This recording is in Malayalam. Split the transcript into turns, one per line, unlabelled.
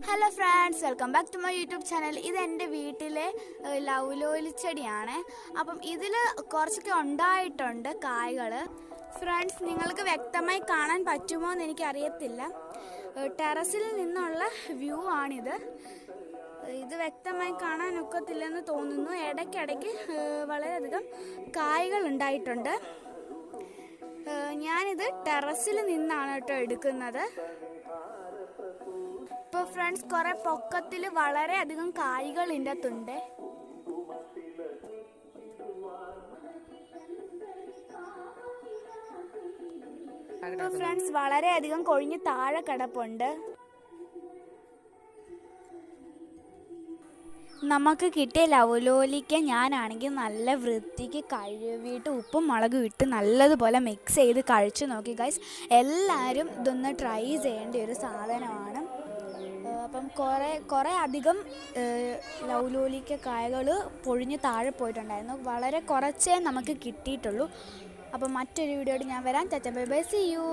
Hello friends, welcome back to my YouTube channel. ഇത് എൻ്റെ വീട്ടിലെ ലൗലോലി ചെടിയാണ്. അപ്പം ഇതിൽ കുറച്ചൊക്കെ ഉണ്ടായിട്ടുണ്ട് കായ്കൾ. ഫ്രണ്ട്സ്, നിങ്ങൾക്ക് വ്യക്തമായി കാണാൻ പറ്റുമോ എന്ന് എനിക്കറിയത്തില്ല. ടെറസിൽ നിന്നുള്ള വ്യൂ ആണിത്. ഇത് വ്യക്തമായി കാണാൻ ഒക്കത്തില്ലെന്ന് തോന്നുന്നു. ഇടയ്ക്കിടയ്ക്ക് വളരെയധികം കായ്കൾ ഉണ്ടായിട്ടുണ്ട്. ഞാനിത് ടെറസിൽ നിന്നാണ് കേട്ടോ എടുക്കുന്നത്. ഇപ്പോൾ ഫ്രണ്ട്സ്, കുറേ പൊക്കത്തിൽ വളരെയധികം കായ്കൾ ഇതിൻ്റെ അകത്തുണ്ട്. ഇപ്പോൾ ഫ്രണ്ട്സ്, വളരെയധികം കൊഴിഞ്ഞ് താഴെ കിടപ്പുണ്ട്. നമുക്ക് കിട്ടിയ ലൗലോലിക്ക ഞാനാണെങ്കിൽ നല്ല വൃത്തിക്ക് കഴുകിയിട്ട് ഉപ്പും മുളകും ഇട്ട് നല്ലതുപോലെ മിക്സ് ചെയ്ത് കഴിച്ചു നോക്കി ഗൈസ്. എല്ലാവരും ഇതൊന്ന് ട്രൈ ചെയ്യേണ്ട ഒരു സാധനമാണ്. അപ്പം കുറേ അധികം ലൗലോലിക്ക കായകൾ പൊഴിഞ്ഞ് താഴെ പോയിട്ടുണ്ടായിരുന്നു. വളരെ കുറച്ചേ നമുക്ക് കിട്ടിയിട്ടുള്ളൂ. അപ്പം മറ്റൊരു വീഡിയോയോട് ഞാൻ വരാം. Bye bye, see U.